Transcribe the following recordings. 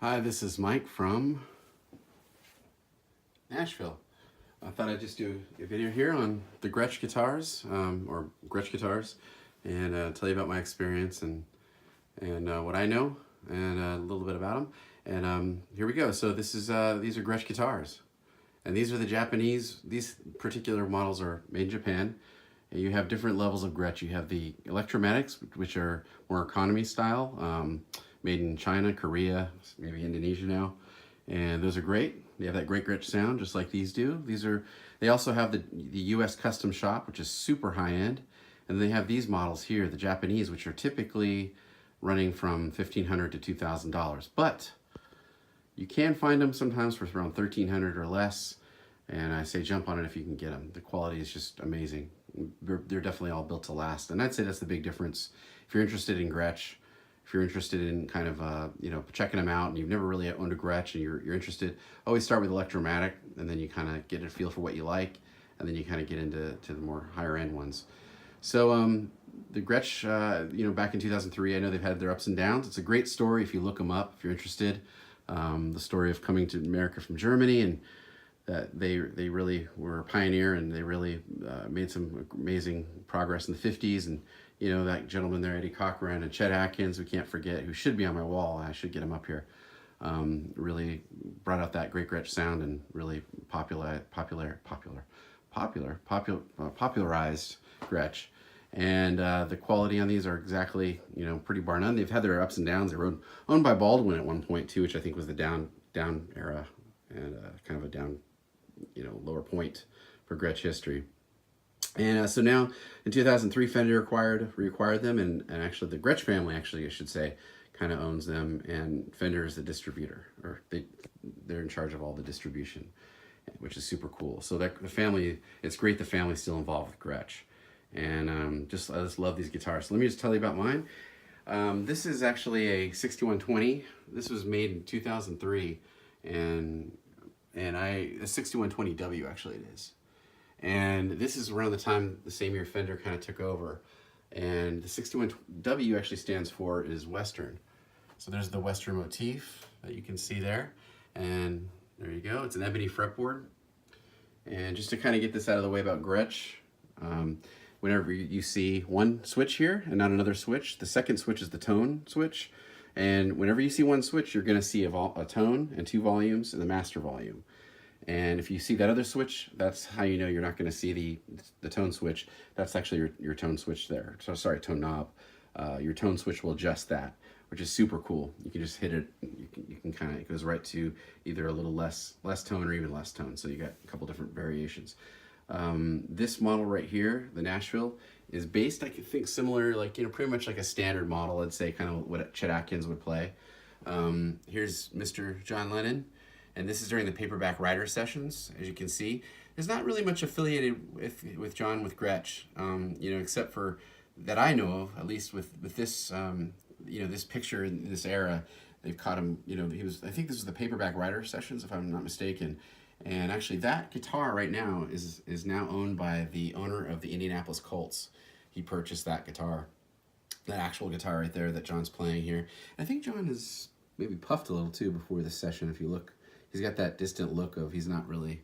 Hi, this is Mike from Nashville. I thought I'd just do a video here on the Gretsch Guitars, or Gretsch Guitars, and tell you about my experience and what I know, and a little bit about them. And here we go. So these are Gretsch Guitars, and these are the Japanese. These particular models are made in Japan. And you have different levels of Gretsch. You have the Electromatics, which are more economy style, made in China, Korea, maybe Indonesia now. And those are great. They have that great Gretsch sound, just like these do. They also have the US custom shop, which is super high end. And they have these models here, the Japanese, which are typically running from $1,500 to $2,000. But you can find them sometimes for around $1,300 or less. And I say jump on it if you can get them. The quality is just amazing. They're definitely all built to last. And I'd say that's the big difference. If you're interested in Gretsch, if you're interested in kind of, checking them out and you've never really owned a Gretsch and you're interested, always start with Electromatic, and then you kind of get a feel for what you like, and then you kind of get into the more higher end ones. So the Gretsch, back in 2003, I know they've had their ups and downs. It's a great story if you look them up, if you're interested. The story of coming to America from Germany, and that they really were a pioneer, and they really made some amazing progress in the 50s. And that gentleman there, Eddie Cochran, and Chet Atkins, we can't forget, who should be on my wall. I should get him up here. Really brought out that great Gretsch sound and really popularized Gretsch. And the quality on these are exactly, pretty bar none. They've had their ups and downs. They were owned by Baldwin at one point too, which I think was the down era, and kind of a down, lower point for Gretsch history. And so now in 2003, Fender reacquired them, and actually the Gretsch family, actually I should say, kind of owns them, and Fender is the distributor, or they're in charge of all the distribution, which is super cool. So that the family, it's great the family's still involved with Gretsch. And I just love these guitars. So let me just tell you about mine. This is actually a 6120. This was made in 2003, and a 6120W actually it is. And this is around the same year Fender kind of took over. And the 61W actually stands for is Western. So there's the Western motif that you can see there. And there you go. It's an ebony fretboard. And just to kind of get this out of the way about Gretsch, whenever you see one switch here and not another switch, the second switch is the tone switch. And whenever you see one switch, you're going to see a tone and two volumes and the master volume. And if you see that other switch, that's how you know you're not going to see the tone switch. That's actually your tone switch there. So sorry, tone knob. Your tone switch will adjust that, which is super cool. You can just hit it. You can kind of, it goes right to either a little less tone or even less tone. So you got a couple different variations. This model right here, the Nashville, is based, I think, similar, like, pretty much like a standard model. I'd say kind of what Chet Atkins would play. Here's Mr. John Lennon. And this is during the paperback writer sessions. As you can see, there's not really much affiliated with John with Gretsch, except for that I know of, at least with this, this picture in this era. They've caught him, I think this was the paperback writer sessions, if I'm not mistaken. And actually that guitar right now is now owned by the owner of the Indianapolis Colts. He purchased that guitar, that actual guitar right there that John's playing here. And I think John is maybe puffed a little too before this session, if you look. He's got that distant look of he's not really,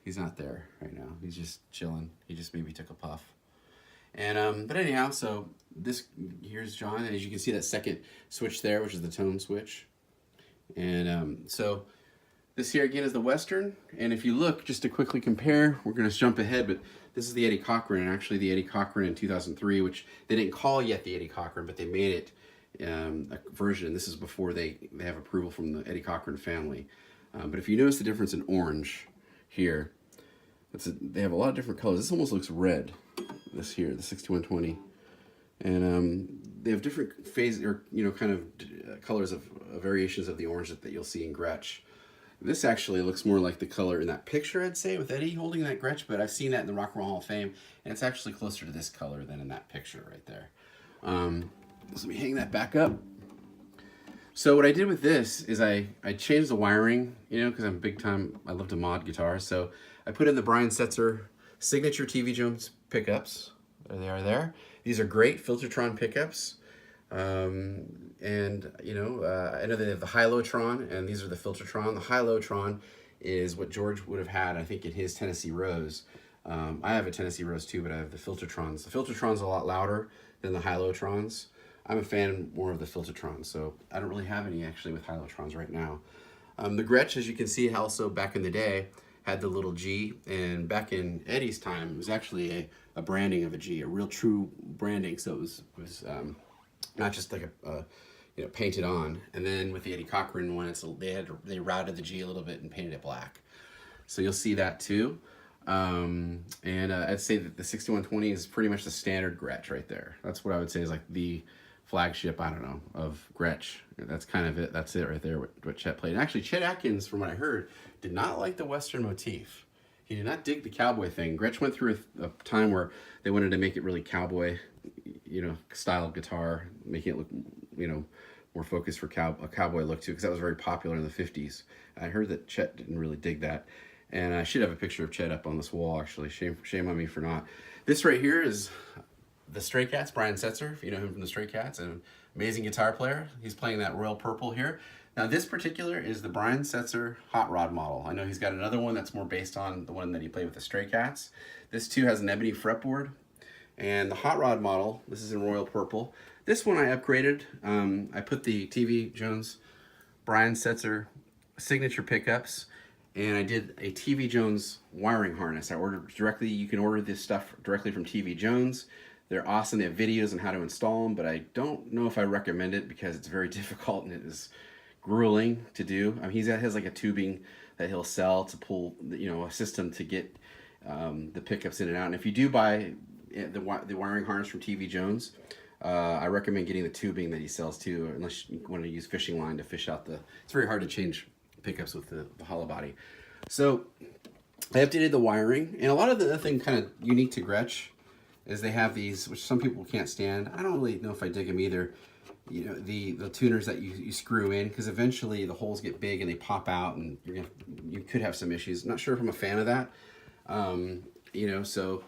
he's not there right now. He's just chilling. He just maybe took a puff. And but anyhow, so here's John, and as you can see that second switch there, which is the tone switch. And so this here again is the Western. And if you look, just to quickly compare, we're going to jump ahead, but this is the Eddie Cochran, and actually the Eddie Cochran in 2003, which they didn't call yet the Eddie Cochran, but they made it a version. This is before they have approval from the Eddie Cochran family. But if you notice the difference in orange here, they have a lot of different colors. This almost looks red, this here, the 6120. And they have different phase, or kind of colors of variations of the orange that you'll see in Gretsch. This actually looks more like the color in that picture, I'd say, with Eddie holding that Gretsch, but I've seen that in the Rock and Roll Hall of Fame, and it's actually closer to this color than in that picture right there. So let me hang that back up. So what I did with this is I changed the wiring, because I'm big time, I love to mod guitars. So I put in the Brian Setzer signature TV Jones pickups. There they are there. These are great Filtertron pickups. And you know, I know they have the Hylotron, and these are the Filtertron. The Hylotron is what George would have had, I think, in his Tennessee Rose. I have a Tennessee Rose too, but I have the Filtertrons. The Filtertron's a lot louder than the Hylotrons. I'm a fan more of the Filtertrons, so I don't really have any actually with Hylotrons right now. The Gretsch, as you can see, also back in the day had the little G, and back in Eddie's time, it was actually a branding of a G, a real true branding. So it was not just like a you know, painted on. And then with the Eddie Cochran one, they routed the G a little bit and painted it black. So you'll see that too. I'd say that the 6120 is pretty much the standard Gretsch right there. That's what I would say is like the flagship, I don't know, of Gretsch. That's kind of it. That's it right there, what Chet played. And actually, Chet Atkins, from what I heard, did not like the Western motif. He did not dig the cowboy thing. Gretsch went through a time where they wanted to make it really cowboy, you know, style of guitar, making it look, you know, more focused for a cowboy look too, because that was very popular in the 50s. I heard that Chet didn't really dig that. And I should have a picture of Chet up on this wall, actually. Shame on me for not. This right here is the Stray Cats, Brian Setzer, if you know him from the Stray Cats, an amazing guitar player. He's playing that royal purple here. Now this particular is the Brian Setzer Hot Rod model. I know he's got another one that's more based on the one that he played with the Stray Cats. This too has an ebony fretboard. And the Hot Rod model, this is in royal purple. This one I upgraded. I put the TV Jones Brian Setzer signature pickups, and I did a TV Jones wiring harness. I ordered directly, you can order this stuff directly from TV Jones. They're awesome. They have videos on how to install them, but I don't know if I recommend it because it's very difficult and it is grueling to do. I mean, he has like a tubing that he'll sell to pull, you know, a system to get the pickups in and out. And if you do buy the wiring harness from TV Jones, I recommend getting the tubing that he sells too, unless you want to use fishing line to fish out it's very hard to change pickups with the hollow body. So I updated the wiring, and a lot of the other thing kind of unique to Gretsch is they have these, which some people can't stand. I don't really know if I dig them either. You know, the tuners that you screw in, because eventually the holes get big and they pop out, and you could have some issues. I'm not sure if I'm a fan of that. You know, so.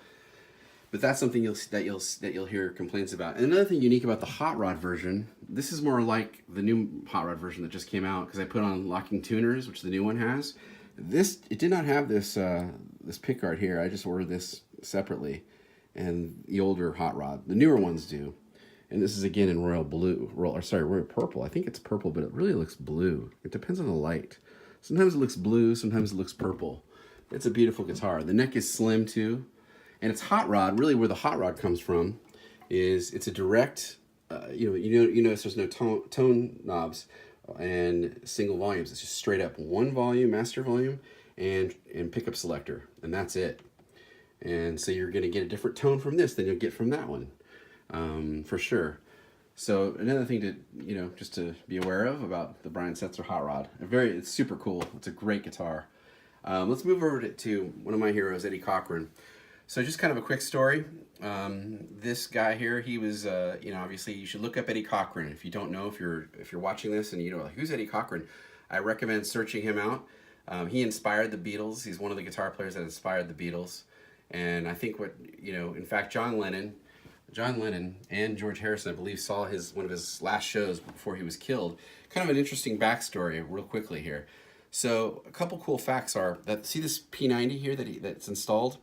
But that's something you'll hear complaints about. And another thing unique about the Hot Rod version, this is more like the new Hot Rod version that just came out, because I put on locking tuners, which the new one has. It did not have this this pickguard here. I just ordered this separately, and the older Hot Rod, the newer ones do. And this is again in royal blue, royal purple. I think it's purple, but it really looks blue. It depends on the light. Sometimes it looks blue, sometimes it looks purple. It's a beautiful guitar. The neck is slim too. And it's Hot Rod, really where the Hot Rod comes from is it's a direct, you notice there's no tone knobs and single volumes. It's just straight up one volume, master volume, and pickup selector, and that's it. And so you're gonna get a different tone from this than you'll get from that one, for sure. So another thing to, you know, just to be aware of about the Brian Setzer Hot Rod. It's super cool. It's a great guitar. Let's move over to one of my heroes, Eddie Cochran. So just kind of a quick story. This guy here, he was, you know, obviously you should look up Eddie Cochran. If you don't know, if you're watching this and you know, like, who's Eddie Cochran, I recommend searching him out. He inspired the Beatles. He's one of the guitar players that inspired the Beatles. And I think in fact, John Lennon and George Harrison, I believe, saw one of his last shows before he was killed. Kind of an interesting backstory real quickly here. So a couple cool facts are that, see this P90 here that's installed?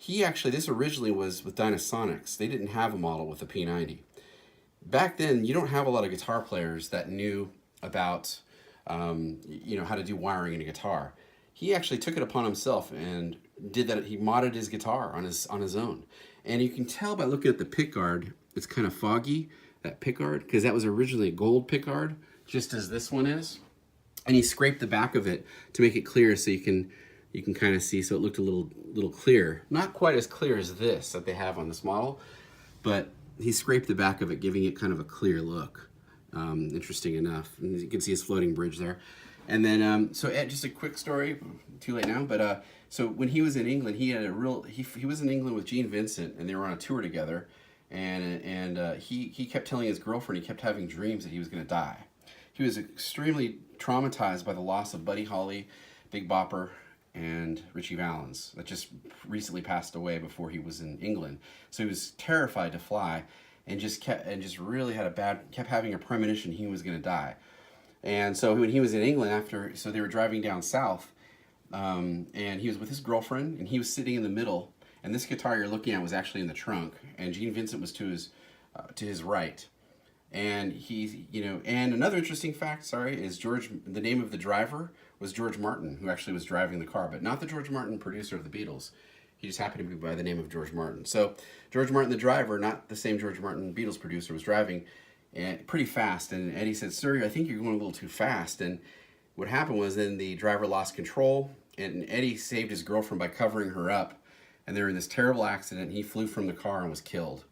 This originally was with Dynasonics. They didn't have a model with a P90. Back then, you don't have a lot of guitar players that knew about, you know, how to do wiring in a guitar. He actually took it upon himself and did that. He modded his guitar on his own. And you can tell by looking at the pickguard, it's kind of foggy, that pickguard, because that was originally a gold pickguard, just as this one is. And he scraped the back of it to make it clear so you can kind of see, so it looked a little clear. Not quite as clear as this that they have on this model, but he scraped the back of it, giving it kind of a clear look. Interesting enough. And you can see his floating bridge there. And then, so Ed, just a quick story, too late now, but so when he was in England, he was in England with Gene Vincent, and they were on a tour together, and he kept telling his girlfriend, he kept having dreams that he was going to die. He was extremely traumatized by the loss of Buddy Holly, Big Bopper, and Richie Valens, that just recently passed away before he was in England. So he was terrified to fly. and just really had kept having a premonition he was going to die. And so when he was in England so they were driving down south, and he was with his girlfriend, and he was sitting in the middle, and this guitar you're looking at was actually in the trunk, and Gene Vincent was to his right. And and another interesting fact, is the name of the driver was George Martin, who actually was driving the car, but not the George Martin, producer of the Beatles. He just happened to be by the name of George Martin. So George Martin, the driver, not the same George Martin, Beatles producer, was driving pretty fast. And Eddie said, "Sir, I think you're going a little too fast." And what happened was then the driver lost control, and Eddie saved his girlfriend by covering her up. And they were in this terrible accident. He flew from the car and was killed.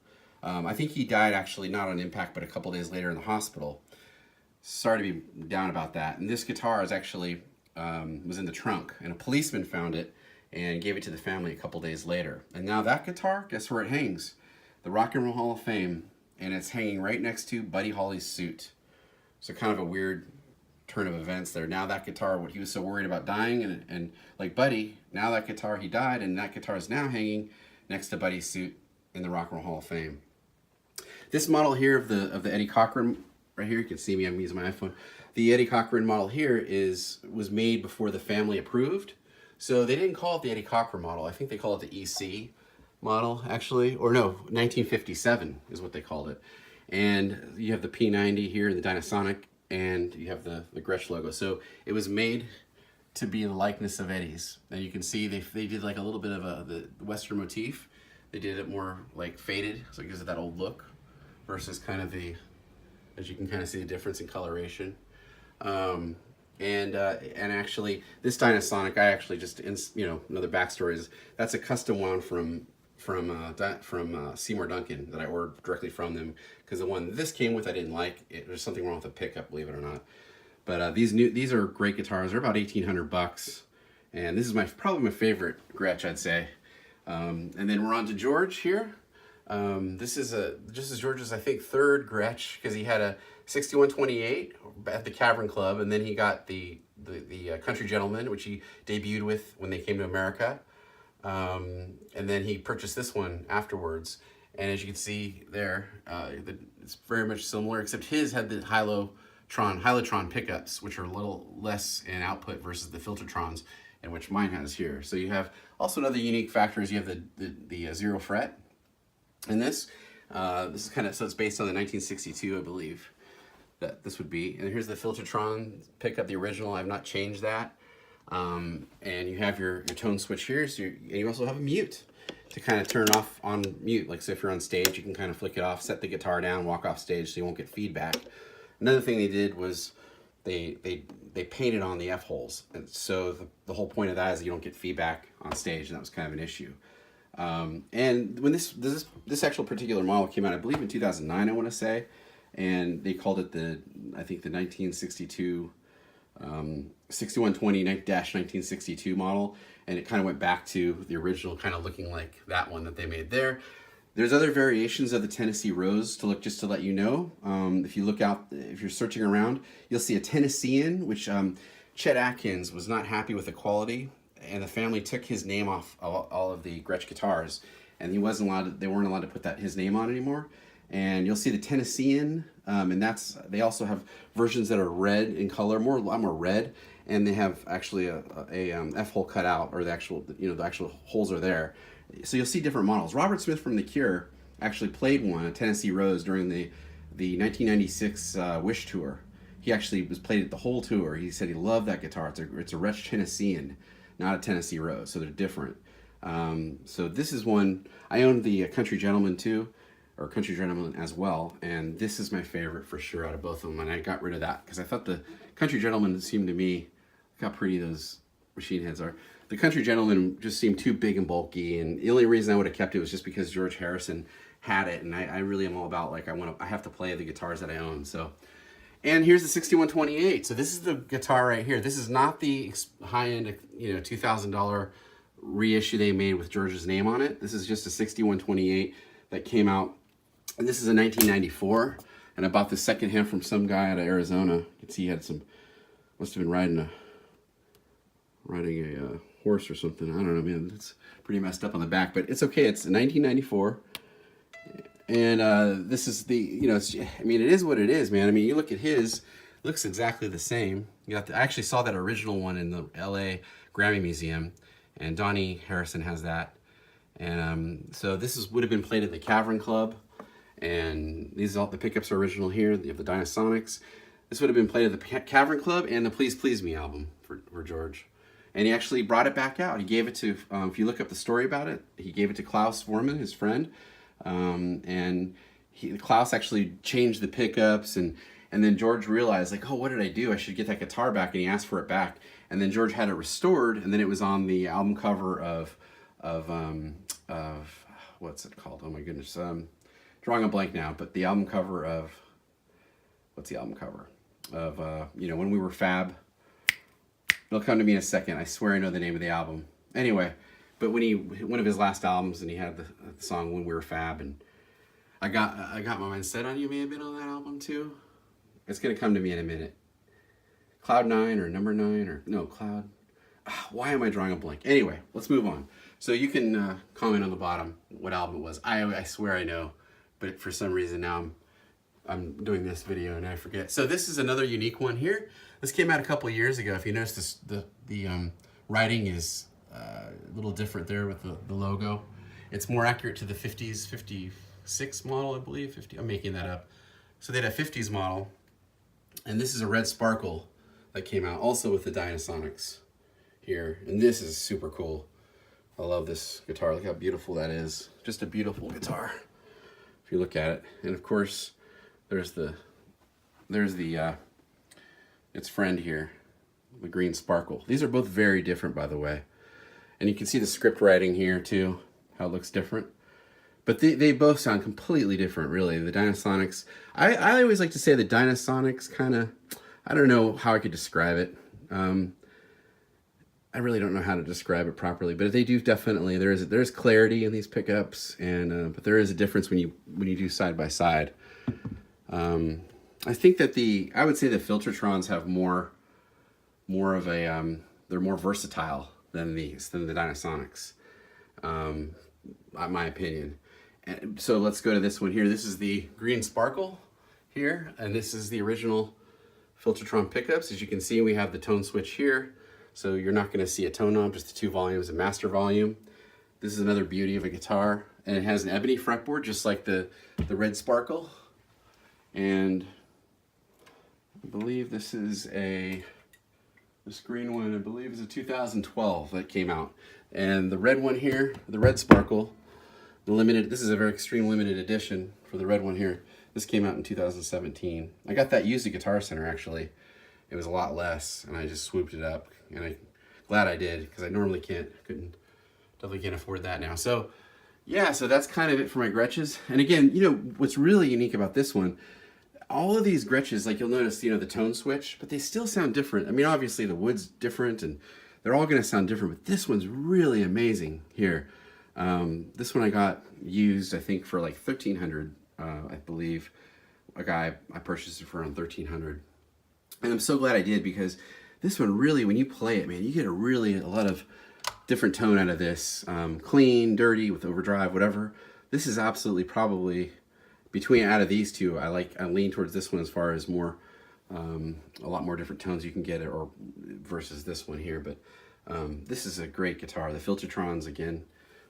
I think he died actually not on impact, but a couple days later in the hospital. Sorry to be down about that. And this guitar is actually was in the trunk, and a policeman found it and gave it to the family a couple days later. And now that guitar, guess where it hangs? The Rock and Roll Hall of Fame, and it's hanging right next to Buddy Holly's suit. So kind of a weird turn of events there. Now that guitar, what he was so worried about dying, and like Buddy, now that guitar, he died, and that guitar is now hanging next to Buddy's suit in the Rock and Roll Hall of Fame. This model here of the Eddie Cochran, right here, you can see me, I'm using my iPhone. The Eddie Cochran model here was made before the family approved. So they didn't call it the Eddie Cochran model. I think they call it the EC model, actually. Or no, 1957 is what they called it. And you have the P90 here, the Dynasonic, and you have the Gretsch logo. So it was made to be in the likeness of Eddie's. And you can see they did like a little bit of the Western motif. They did it more like faded, so it gives it that old look, versus kind of as you can kind of see the difference in coloration. And actually this Dynasonic, I actually just, another backstory is that's a custom wound from Seymour Duncan that I ordered directly from them, because the one this came with I didn't like. There's something wrong with the pickup, believe it or not. But these are great guitars. They're about $1,800, and this is probably my favorite Gretsch, I'd say. And then we're on to George here. This is George's, I think, third Gretsch, because he had a 6128 at the Cavern Club, and then he got the Country Gentleman, which he debuted with when they came to America. And then he purchased this one afterwards. And as you can see there, it's very much similar, except his had the Hylotron pickups, which are a little less in output versus the Filtertrons, and which mine has here. So you have also another unique factor is you have the zero fret. And this is kind of, so it's based on the 1962, I believe, that this would be. And here's the Filtertron pickup, the original. I've not changed that. And you have your tone switch here, and you also have a mute to kind of turn off on mute. Like, so if you're on stage, you can kind of flick it off, set the guitar down, walk off stage so you won't get feedback. Another thing they did was they painted on the F-holes. And so the whole point of that is you don't get feedback on stage, and that was kind of an issue. And when this actual particular model came out, I believe in 2009, I want to say, and they called it the 1962 6120-1962 model, and it kind of went back to the original, kind of looking like that one that they made there. There's other variations of the Tennessee Rose just to let you know. If you look out, if you're searching around, you'll see a Tennessean, which Chet Atkins was not happy with the quality, and the family took his name off all of the Gretsch guitars, and they weren't allowed to put his name on anymore. And you'll see the Tennessean, and they also have versions that are red in color, a lot more red, and they have actually a F-hole cut out, or the actual holes are there. So you'll see different models. Robert Smith from The Cure actually played one, a Tennessee Rose, during the 1996 Wish tour. He actually played it the whole tour. He said he loved that guitar. It's a Gretsch Tennessean, not a Tennessee Rose, so they're different. So this is one, I own the Country Gentleman too, or Country Gentleman as well, and this is my favorite for sure out of both of them, and I got rid of that because I thought the Country Gentleman seemed to me, look how pretty those machine heads are. The Country Gentleman just seemed too big and bulky, and the only reason I would have kept it was just because George Harrison had it, and I really am all about, like, I have to play the guitars that I own. So, and here's the 6128. So this is the guitar right here. This is not the high-end, $2,000 reissue they made with George's name on it. This is just a 6128 that came out, and this is a 1994. And I bought this secondhand from some guy out of Arizona. You can see he had must have been riding a horse or something. I don't know, man. It's pretty messed up on the back, but it's okay. It's a 1994, And this is the, you know, I mean, it is what it is, man. I mean, you look at his, it looks exactly the same. You got I actually saw that original one in the LA Grammy Museum, and Donnie Harrison has that. And so this would have been played at the Cavern Club, and these all the pickups are original here. You have the Dynasonics. This would have been played at the Cavern Club and the Please Please Me album for George. And he actually brought it back out. He gave it to, if you look up the story about it, he gave it to Klaus Foreman, his friend. And Klaus actually changed the pickups, and then George realized, like, oh, what did I do? I should get that guitar back, and he asked for it back. And then George had it restored, and then it was on the album cover of what's it called? Oh my goodness, drawing a blank now. But the album cover of, what's the album cover of? You know, When We Were Fab. It'll come to me in a second. I swear I know the name of the album. Anyway, but when one of his last albums, and he had the song When We Were Fab, and I got My Mind Set on You may have been on that album too. It's gonna come to me in a minute. Cloud 9 or Number 9 or no Cloud. Why am I drawing a blank? Anyway, let's move on. So you can comment on the bottom what album it was. I swear I know, but for some reason now I'm doing this video and I forget. So this is another unique one here. This came out a couple of years ago. If you notice, the writing is a little different there with the logo. It's more accurate to the 50s, 56 model, I believe. 50. I'm making that up. So they had a 50s model, and this is a red sparkle that came out also with the Dynasonics here. And this is super cool. I love this guitar. Look how beautiful that is. Just a beautiful guitar if you look at it. And of course, there's its friend here, the green sparkle. These are both very different, by the way. And you can see the script writing here too, how it looks different. But they both sound completely different, really. The Dynasonics, I always like to say the Dynasonics kind of, I don't know how I could describe it. I really don't know how to describe it properly, but they do definitely, there's clarity in these pickups, and but there is a difference when you do side by side. I think that I would say the Filtertrons have more of a, they're more versatile than the Dynasonics, my opinion. And so let's go to this one here. This is the green sparkle here, and this is the original Filtertron pickups. As you can see, we have the tone switch here, so you're not going to see a tone knob, just the 2 volumes, a master volume. This is another beauty of a guitar, and it has an ebony fretboard, just like the red sparkle. And I believe this green one, I believe, is a 2012 that came out. And the red one here, the red sparkle, this is a very extreme limited edition for the red one here. This came out in 2017. I got that used at Guitar Center, actually. It was a lot less, and I just swooped it up, and I'm glad I did, because I normally definitely can't afford that now. So yeah, so that's kind of it for my Gretsches. And again, you know, what's really unique about this one, all of these Gretsches, like you'll notice, you know, the tone switch, but they still sound different. I mean, obviously the wood's different, and they're all going to sound different, but this one's really amazing here. This one I got used, I think, for like $1,300, I believe. A guy, I purchased it for around $1,300. And I'm so glad I did, because this one really, when you play it, man, you get a lot of different tone out of this. Clean, dirty, with overdrive, whatever. This is absolutely probably, out of these two, I lean towards this one as far as more, a lot more different tones you can get, or versus this one here. But this is a great guitar. The Filtertrons, again,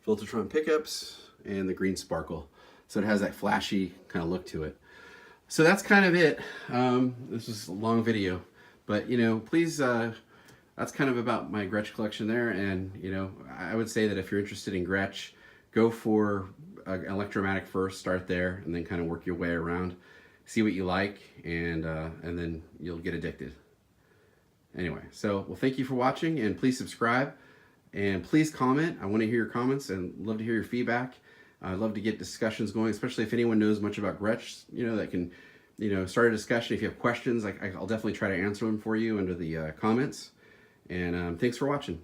Filtertron pickups, and the green sparkle. So it has that flashy kind of look to it. So that's kind of it. This was a long video, but you know, please, that's kind of about my Gretsch collection there. And you know, I would say that if you're interested in Gretsch, go for Electromatic first, start there, and then kind of work your way around, see what you like, and then you'll get addicted. Anyway, so well, thank you for watching, and please subscribe, and please comment. I want to hear your comments and love to hear your feedback. I'd love to get discussions going, especially if anyone knows much about Gretsch, you know, that can, you know, start a discussion. If you have questions, I'll definitely try to answer them for you under the comments. And thanks for watching.